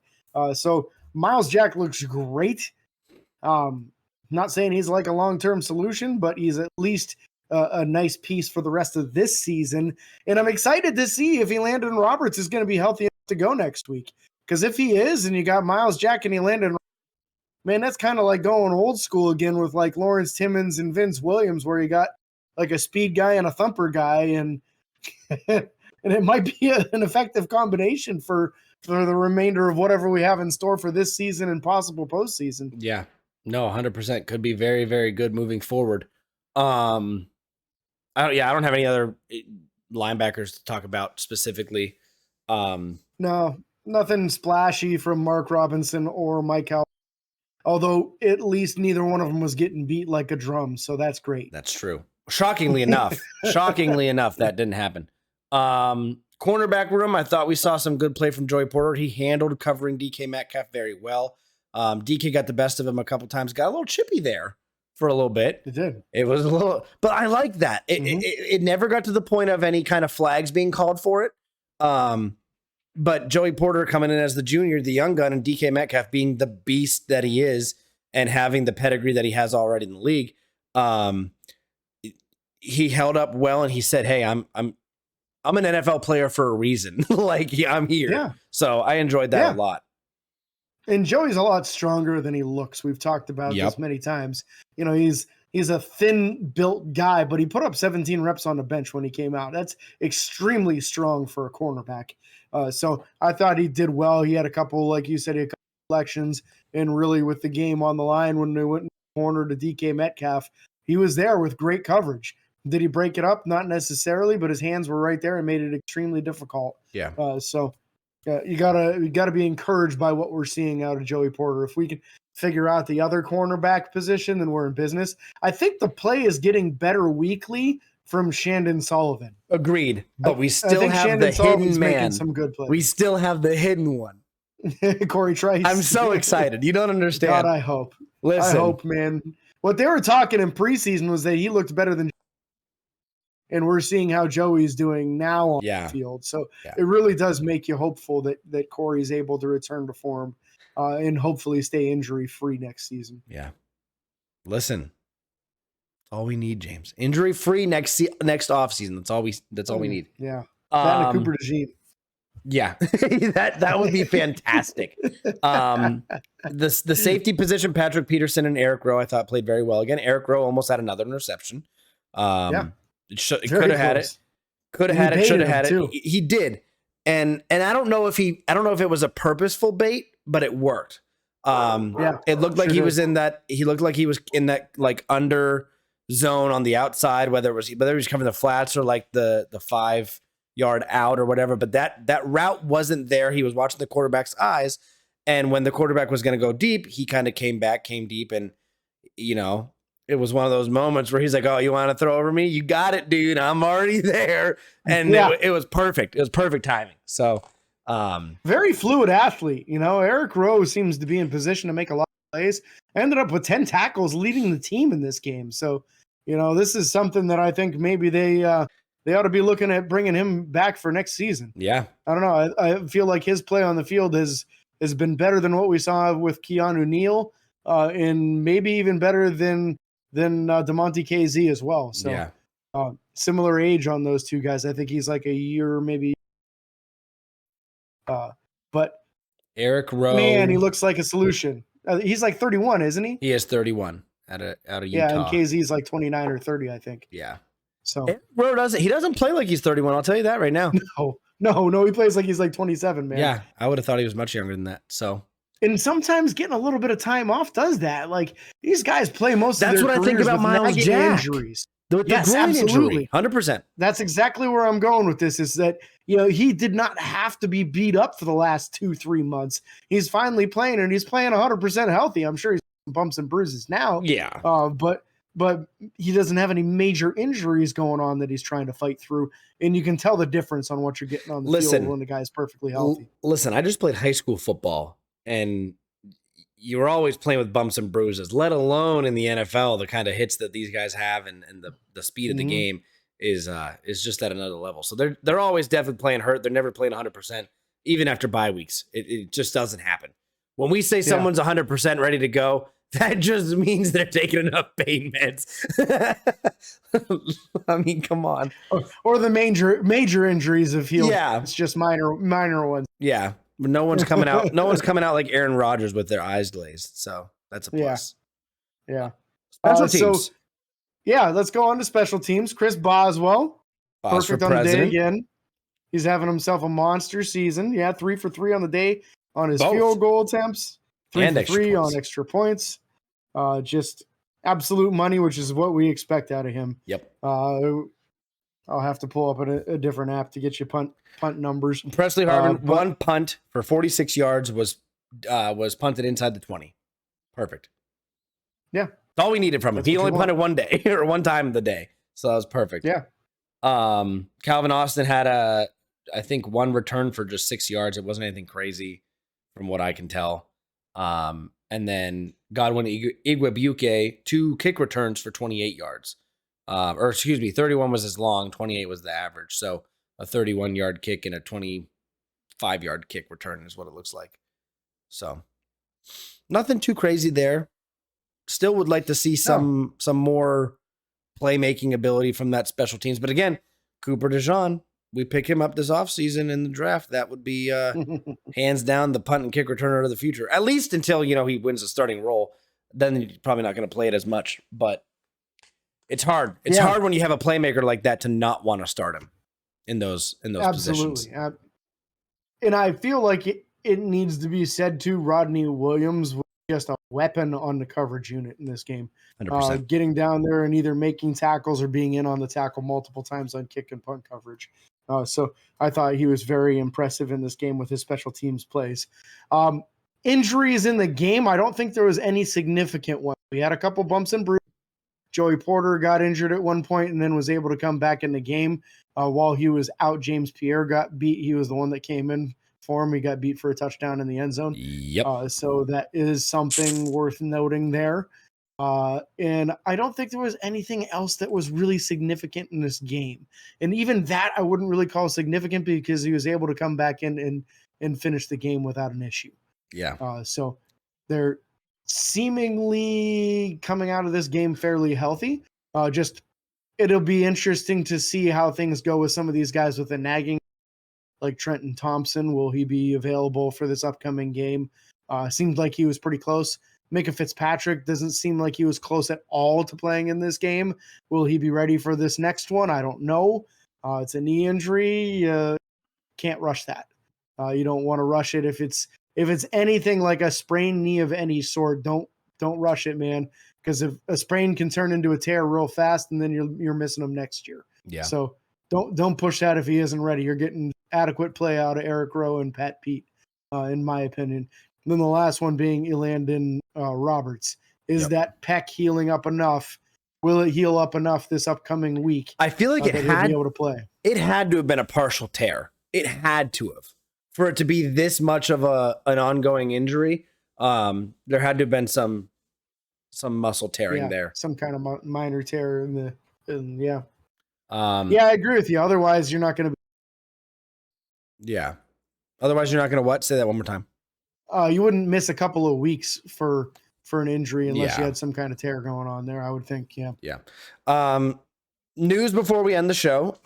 So Miles Jack looks great. Not saying he's like a long-term solution, but he's at least a nice piece for the rest of this season. And I'm excited to see if Elandon Roberts is going to be healthy enough to go next week. Because if he is, and you got Miles Jack and Elandon, man, that's kind of like going old school again with like Lawrence Timmons and Vince Williams, where you got like a speed guy and a thumper guy, and and it might be an effective combination for the remainder of whatever we have in store for this season and possible postseason. Yeah, no, 100% could be very, very good moving forward. I don't have any other linebackers to talk about specifically. No, nothing splashy from Mark Robinson or Mike Howell. Although at least neither one of them was getting beat like a drum, so that's great. That's true. Shockingly enough, that didn't happen. Cornerback room, I thought we saw some good play from Joey Porter. He handled covering DK Metcalf very well. DK got the best of him a couple times. Got a little chippy there for a little bit. It did. It was a little, but I like that. It never got to the point of any kind of flags being called for it. But Joey Porter coming in as the junior, the young gun, and DK Metcalf being the beast that he is and having the pedigree that he has already in the league, he held up well and he said, "Hey, I'm an NFL player for a reason. Like, I'm here." Yeah. So I enjoyed that a lot. And Joey's a lot stronger than he looks. We've talked about this many times. You know, he's a thin-built guy, but he put up 17 reps on the bench when he came out. That's extremely strong for a cornerback. So I thought he did well. He had a couple, like you said, a couple elections, and really with the game on the line when they went in the corner to DK Metcalf, he was there with great coverage. Did he break it up? Not necessarily, but his hands were right there and made it extremely difficult. Yeah. So you gotta be encouraged by what we're seeing out of Joey Porter. If we can figure out the other cornerback position, then we're in business. I think the play is getting better weekly from Shandon Sullivan. Agreed. But we still have the hidden man. Some good plays. We still have the hidden one. Corey Trice. I'm so excited. You don't understand. God, I hope. Listen. I hope, man. What they were talking in preseason was that he looked better than, and we're seeing how Joey's doing now on the field. So it really does make you hopeful that Corey's able to return to form and hopefully stay injury-free next season. Yeah. Listen. All we need, James. Injury-free next offseason. That's all we need. Yeah. That and Cooper DeJean. Yeah. that would be fantastic. The safety position, Patrick Peterson and Eric Rowe, I thought played very well. Again, Eric Rowe almost had another interception. It could have had it. Could have had it, should have had it. He did. And I don't know if it was a purposeful bait, but it worked. It looked like he was in that like under zone on the outside, whether he was covering the flats or like the 5 yard out or whatever, but that route wasn't there. He was watching the quarterback's eyes, and when the quarterback was going to go deep, he kind of came deep, and it was one of those moments where he's like, "Oh, you want to throw over me? You got it, dude. I'm already there." And it was perfect. It was perfect timing. So very fluid athlete. Eric Rowe seems to be in position to make a lot of plays. Ended up with 10 tackles leading the team in this game. So, This is something that I think maybe they ought to be looking at bringing him back for next season. Yeah. I don't know. I feel like his play on the field has been better than what we saw with Keanu Neal, and maybe even better than DeMonte KZ as well. So yeah. Similar age on those two guys. I think he's like a year maybe. But Eric Rowe, man, he looks like a solution. He's like 31, isn't he? He is 31 out of Utah. Yeah, and KZ's like 29 or 30, I think. Yeah. So Eric Rowe doesn't play like he's 31. I'll tell you that right now. No, he plays like he's like 27, man. Yeah, I would have thought he was much younger than that. So, and sometimes getting a little bit of time off does that. Like these guys play most of their careers. That's what I think about Miles Jack. Injuries. Yes, absolutely. 100%. That's exactly where I'm going with this, is that, he did not have to be beat up for the last 2-3 months. He's finally playing, and he's playing 100% healthy. I'm sure he's bumps and bruises now. Yeah. But he doesn't have any major injuries going on that he's trying to fight through. And you can tell the difference on what you're getting on the field when the guy's perfectly healthy. Listen, I just played high school football, and you were always playing with bumps and bruises, let alone in the NFL. The kind of hits that these guys have and the speed of the game is just at another level. So they're always definitely playing hurt. They're never playing 100%, even after bye weeks. It just doesn't happen. When we say someone's 100% ready to go, that just means they're taking enough pain meds. I mean, come on. Or the major injuries have healed. Yeah. It's just minor ones. Yeah. But no one's coming out. No one's coming out like Aaron Rodgers with their eyes glazed. So that's a plus. Yeah. Special teams. So, let's go on to special teams. Chris Boswell. Perfect on the day again. He's having himself a monster season. Yeah, 3 for 3 on the day on his field goal attempts. 3 for 3 on extra points. Just absolute money, which is what we expect out of him. Yep. I'll have to pull up a different app to get you punt numbers. Presley Harvin, one punt for 46 yards was punted inside the 20. Perfect. Yeah. That's all we needed from him. He only punted one day or one time of the day. So that was perfect. Yeah. Calvin Austin had I think one return for just 6 yards. It wasn't anything crazy from what I can tell. And then Godwin Igwebuike, 2 kick returns for 28 yards. 31 was his long, 28 was the average. So a 31-yard kick and a 25-yard kick return is what it looks like. So nothing too crazy there. Still would like to see some more playmaking ability from that special teams. But again, Cooper DeJean, we pick him up this offseason in the draft. That would be hands down the punt and kick returner of the future, at least until, he wins a starting role. Then you're probably not going to play it as much, but it's hard. It's hard when you have a playmaker like that to not want to start him in those positions. Absolutely. And I feel like it needs to be said too, Rodney Williams was just a weapon on the coverage unit in this game. 100%. Getting down there and either making tackles or being in on the tackle multiple times on kick and punt coverage. So I thought he was very impressive in this game with his special teams plays. Injuries in the game, I don't think there was any significant one. We had a couple bumps and bruises. Joey Porter got injured at one point and then was able to come back in the game. While he was out, James Pierre got beat. He was the one that came in for him. He got beat for a touchdown in the end zone. Yep. So that is something worth noting there. And I don't think there was anything else that was really significant in this game. And even that I wouldn't really call significant because he was able to come back in and finish the game without an issue. Yeah. So they're seemingly coming out of this game fairly healthy. It'll be interesting to see how things go with some of these guys with the nagging, like Trenton Thompson. Will he be available for this upcoming game? Seems like he was pretty close. Micah Fitzpatrick doesn't seem like he was close at all to playing in this game. Will he be ready for this next one? I don't know. It's a knee injury. Can't rush that. You don't want to rush it. If it's anything like a sprained knee of any sort, don't rush it, man. Because if a sprain can turn into a tear real fast, and then you're missing him next year. Yeah. So don't push that if he isn't ready. You're getting adequate play out of Eric Rowe and Pat Pete, in my opinion. And then the last one being Elandon Roberts. Is that pec healing up enough? Will it heal up enough this upcoming week? I feel like that he'll be able to play. It had to have been a partial tear. It had to have. For it to be this much of an ongoing injury, there had to have been some muscle tearing Yeah, there. some kind of minor tear yeah. Um, Yeah, I agree with you. Otherwise, you're not going to yeah. Otherwise, you're not going to what? Say that one more time. you wouldn't miss a couple of weeks for an injury unless you Yeah. had some kind of tear going on there, I would think. Yeah. Yeah. News before we end the show.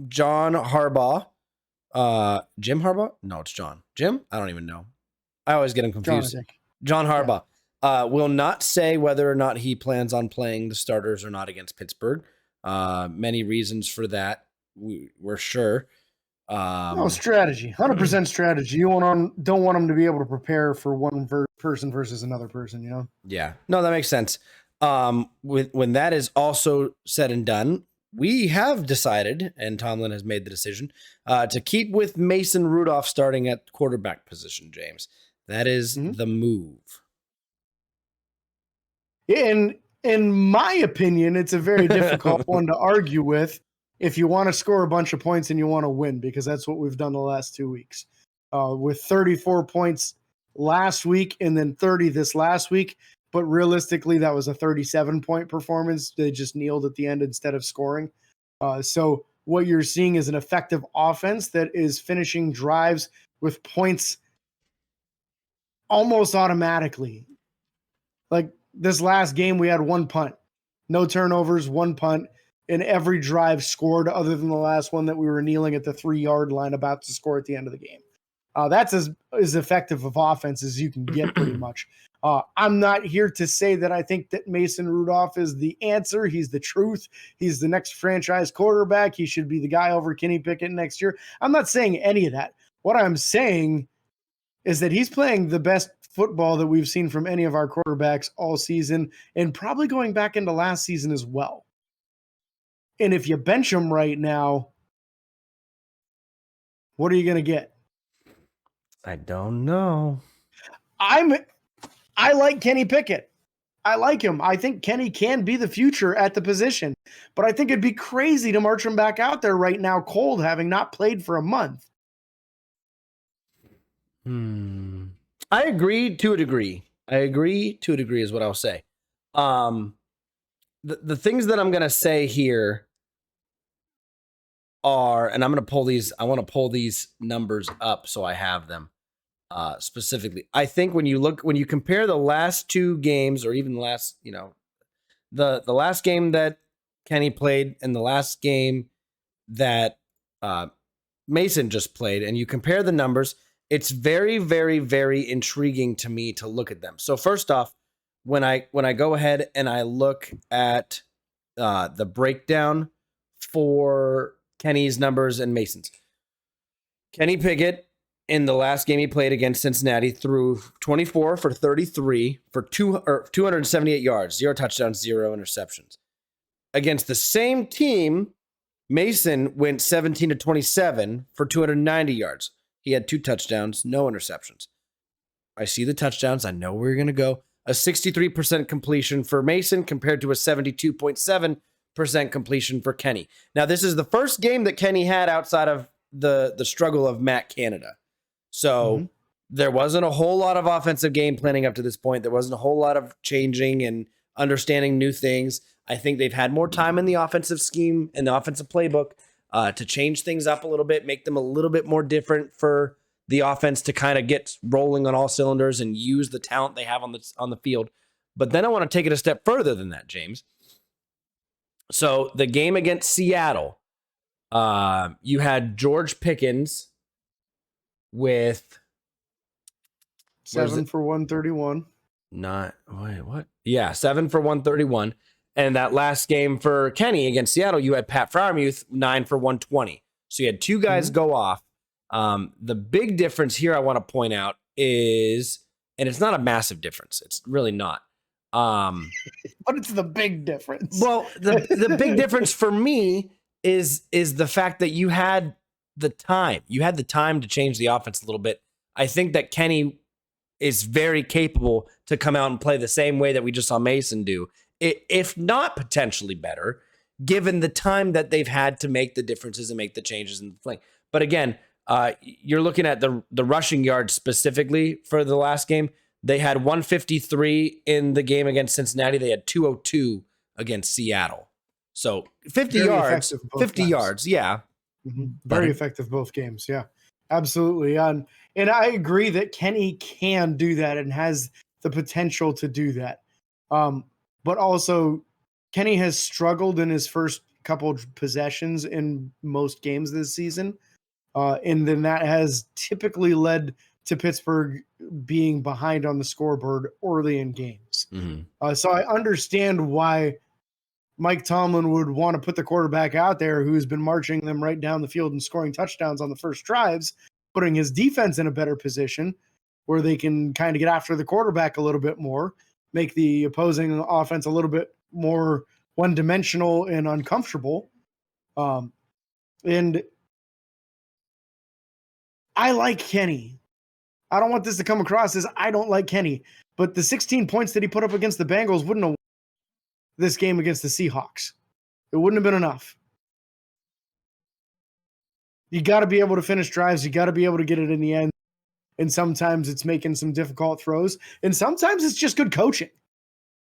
John Harbaugh. Jim Harbaugh? No, it's John. Jim? I don't even know. I always get him confused. John Harbaugh will not say whether or not he plans on playing the starters or not against Pittsburgh. Many reasons for that. We're sure. No, strategy. 100% strategy. You don't want them to be able to prepare for one person versus another person, you know? Yeah. No, that makes sense. When that is also said and done, we have decided, and Tomlin has made the decision, to keep with Mason Rudolph starting at quarterback position, James. That is the move. In my opinion, it's a very difficult one to argue with if you want to score a bunch of points and you want to win, because that's what we've done the last 2 weeks. With 34 points last week and then 30 this last week, but realistically, that was a 37-point performance. They just kneeled at the end instead of scoring. So what you're seeing is an effective offense that is finishing drives with points almost automatically. Like this last game, we had one punt, no turnovers, one punt, and every drive scored other than the last one that we were kneeling at the 3-yard line about to score at the end of the game. That's as effective of offense as you can get pretty much. I'm not here to say that I think that Mason Rudolph is the answer. He's the truth. He's the next franchise quarterback. He should be the guy over Kenny Pickett next year. I'm not saying any of that. What I'm saying is that he's playing the best football that we've seen from any of our quarterbacks all season, and probably going back into last season as well. And if you bench him right now, what are you going to get? I don't know. I like Kenny Pickett. I like him. I think Kenny can be the future at the position, but I think it'd be crazy to march him back out there right now cold, having not played for a month. I agree to a degree. Is what I'll say. The things that I'm going to say here are, and I'm going to pull these, I want to pull these numbers up so I have them specifically. I think when you compare the last 2 games, or even the last, the last game that Kenny played and the last game that Mason just played, and you compare the numbers, it's very, very, very intriguing to me to look at them. So first off, when I go ahead and I look at the breakdown for Kenny's numbers and Mason's, Kenny Pickett in the last game he played against Cincinnati threw 24 for 33 for 278 yards, 0 touchdowns, 0 interceptions. Against the same team, Mason went 17 to 27 for 290 yards. He had 2 touchdowns, no interceptions. I see the touchdowns. I know where you're going to go. A 63% completion for Mason compared to a 72.7% completion for Kenny. Now, this is the first game that Kenny had outside of the struggle of Matt Canada. So there wasn't a whole lot of offensive game planning up to this point. There wasn't a whole lot of changing and understanding new things. I think they've had more time in the offensive scheme and the offensive playbook to change things up a little bit, make them a little bit more different for the offense to kind of get rolling on all cylinders and use the talent they have on the field. But then I want to take it a step further than that, James. So the game against Seattle, you had George Pickens with 7 for 131. Yeah, 7 for 131. And that last game for Kenny against Seattle, you had Pat Freiermuth 9 for 120. So you had 2 guys go off. The big difference here I want to point out is, and it's not a massive difference. It's really not. But it's the big difference. Well, the big difference for me is the fact that you had the time. You had the time to change the offense a little bit. I think that Kenny is very capable to come out and play the same way that we just saw Mason do, if not potentially better, given the time that they've had to make the differences and make the changes in the flank. But again, you're looking at the rushing yards specifically for the last game. They had 153 in the game against Cincinnati. They had 202 against Seattle. So 50 Very yards, effective both 50 times. yards. Yeah. Very effective both games. Yeah, absolutely. And I agree that Kenny can do that and has the potential to do that. But also, Kenny has struggled in his first couple of possessions in most games this season. And then that has typically led to Pittsburgh being behind on the scoreboard early in games. So I understand why Mike Tomlin would want to put the quarterback out there who's been marching them right down the field and scoring touchdowns on the first drives, putting his defense in a better position where they can kind of get after the quarterback a little bit more, make the opposing offense a little bit more one-dimensional and uncomfortable. And I like Kenny. I don't want this to come across as I don't like Kenny, but the 16 points that he put up against the Bengals wouldn't have won this game against the Seahawks. It wouldn't have been enough. You got to be able to finish drives. You got to be able to get it in the end. And sometimes it's making some difficult throws. And sometimes it's just good coaching.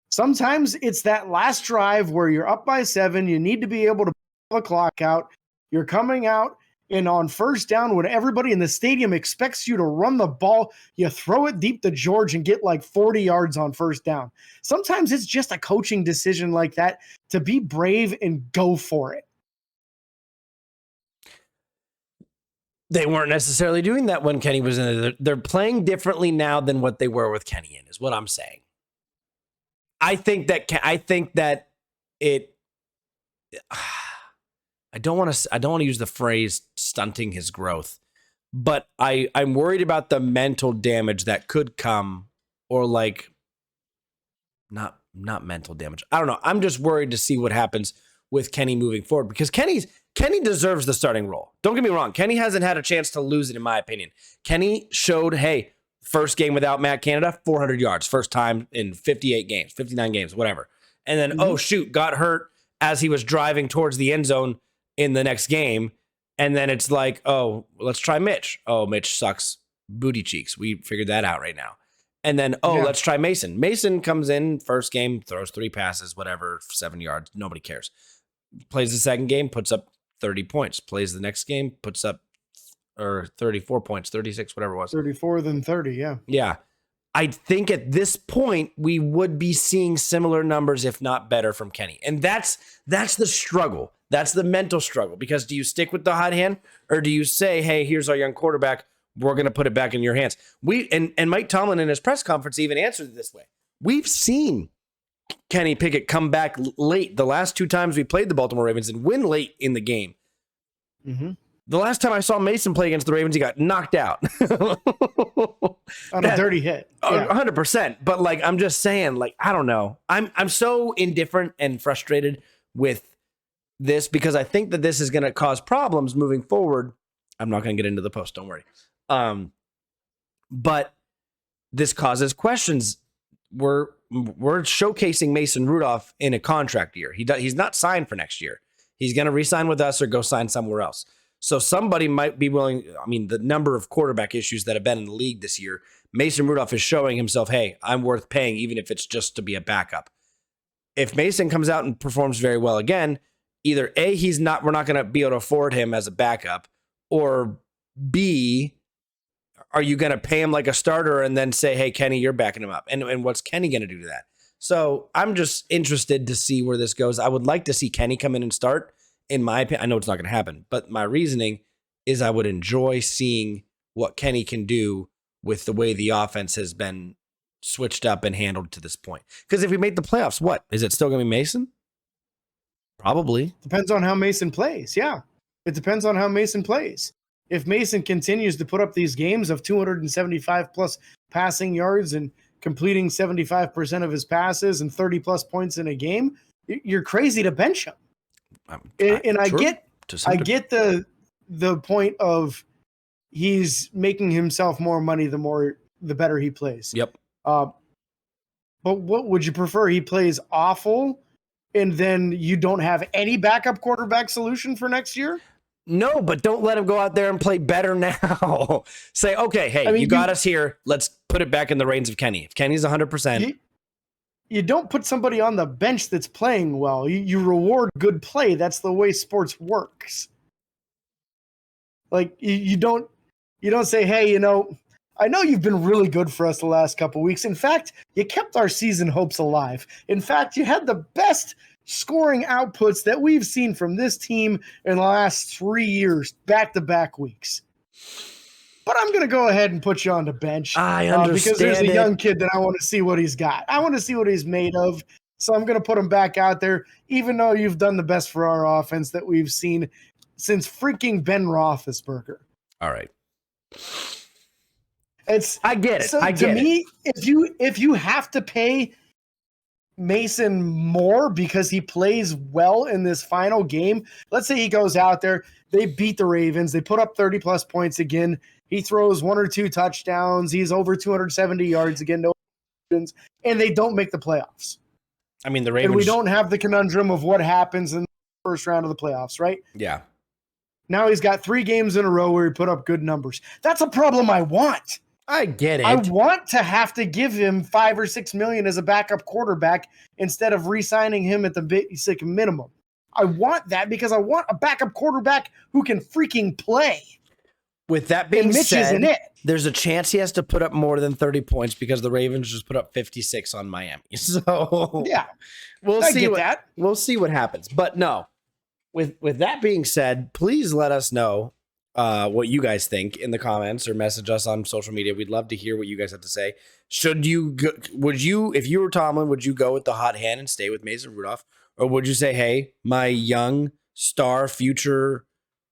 Sometimes it's that last drive where you're up by 7. You need to be able to pull the clock out. You're coming out, and on first down, when everybody in the stadium expects you to run the ball, you throw it deep to George and get like 40 yards on first down. Sometimes it's just a coaching decision like that to be brave and go for it. They weren't necessarily doing that when Kenny was in there. They're playing differently now than what they were with Kenny in, is what I'm saying. I think that it. I don't want to use the phrase stunting his growth, but I'm worried about the mental damage that could come, or like not mental damage. I don't know. I'm just worried to see what happens with Kenny moving forward, because Kenny deserves the starting role. Don't get me wrong. Kenny hasn't had a chance to lose it, in my opinion. Kenny showed, hey, first game without Matt Canada, 400 yards. First time in 58 games, 59 games, whatever. And then, oh, shoot, got hurt as he was driving towards the end zone in the next game. And then it's like, oh, let's try Mitch. Oh, Mitch sucks booty cheeks. We figured that out right now. And then, let's try Mason. Mason comes in, first game, throws 3 passes, whatever, 7 yards. Nobody cares. Plays the second game, puts up 30 points. Plays the next game, puts up 34 points, 36, whatever it was. 34 than 30, yeah. Yeah. I think at this point, we would be seeing similar numbers, if not better, from Kenny. And that's the struggle. That's the mental struggle. Because do you stick with the hot hand, or do you say, hey, here's our young quarterback, we're going to put it back in your hands? And Mike Tomlin in his press conference even answered it this way. We've seen Kenny Pickett come back late the last 2 times we played the Baltimore Ravens and win late in the game. The last time I saw Mason play against the Ravens, he got knocked out. On a dirty hit. Yeah. 100%. But like, I'm just saying, like, I don't know. I'm so indifferent and frustrated with this, because I think that this is going to cause problems moving forward. I'm not going to get into the post, don't worry. But this causes questions. We're showcasing Mason Rudolph in a contract year. He's not signed for next year. He's going to re-sign with us or go sign somewhere else. So somebody might be willing. I mean, the number of quarterback issues that have been in the league this year, Mason Rudolph is showing himself, hey, I'm worth paying, even if it's just to be a backup. If Mason comes out and performs very well again, either A, we're not going to be able to afford him as a backup, or B, are you going to pay him like a starter and then say, hey, Kenny, you're backing him up? And what's Kenny going to do to that? So I'm just interested to see where this goes. I would like to see Kenny come in and start. In my opinion, I know it's not going to happen, but my reasoning is I would enjoy seeing what Kenny can do with the way the offense has been switched up and handled to this point. Because if we make the playoffs, what? Is it still going to be Mason? Probably. Depends on how Mason plays. Yeah. It depends on how Mason plays. If Mason continues to put up these games of 275 plus passing yards and completing 75% of his passes and 30 plus points in a game, you're crazy to bench him. I get the point of he's making himself more money the better he plays. Yep. But what would you prefer? He plays awful, and then you don't have any backup quarterback solution for next year? No, but don't let him go out there and play better now. Say, okay, hey, you got us here. Let's put it back in the reins of Kenny. If Kenny's 100%. You don't put somebody on the bench that's playing well. You reward good play. That's the way sports works. Like, you don't say, hey, I know you've been really good for us the last couple of weeks. In fact, you kept our season hopes alive. In fact, you had the best scoring outputs that we've seen from this team in the last 3 years, back-to-back weeks. But I'm going to go ahead and put you on the bench. I understand because there's a young kid that I want to see what he's got. I want to see what he's made of. So I'm going to put him back out there, even though you've done the best for our offense that we've seen since freaking Ben Roethlisberger. All right. I get it. So to me, if you have to pay Mason more because he plays well in this final game, let's say he goes out there, they beat the Ravens, they put up 30 plus points again, he throws 1 or 2 touchdowns, he's over 270 yards again, no and they don't make the playoffs. I mean, the Ravens, and we don't have the conundrum of what happens in the first round of the playoffs, right? Yeah. Now he's got 3 games in a row where he put up good numbers. That's a problem I want. I get it. I want to have to give him $5 or $6 million as a backup quarterback instead of re-signing him at the basic minimum. I want that because I want a backup quarterback who can freaking play. With that being said, isn't it. There's a chance he has to put up more than 30 points because the Ravens just put up 56 on Miami. So yeah, we'll see what happens. But no, with that being said, please let us know what you guys think in the comments or message us on social media. We'd love to hear what you guys have to say. If you were Tomlin, would you go with the hot hand and stay with Mason Rudolph? Or would you say, hey, my young star future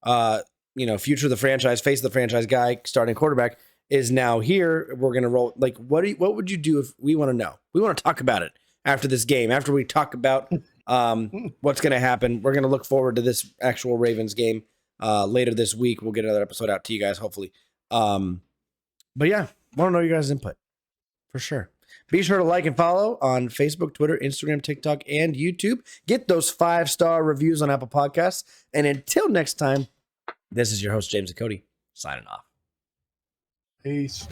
of the franchise, face of the franchise guy, starting quarterback is now here. We're going to roll. Like, what would you do if we want to know? We want to talk about it after this game, after we talk about what's going to happen. We're going to look forward to this actual Ravens game. Later this week, we'll get another episode out to you guys, hopefully. But yeah, want to know your guys' input for sure. Be sure to like and follow on Facebook, Twitter, Instagram, TikTok, and YouTube. Get those 5-star reviews on Apple Podcasts. And until next time, this is your host, James and Cody, signing off. Peace.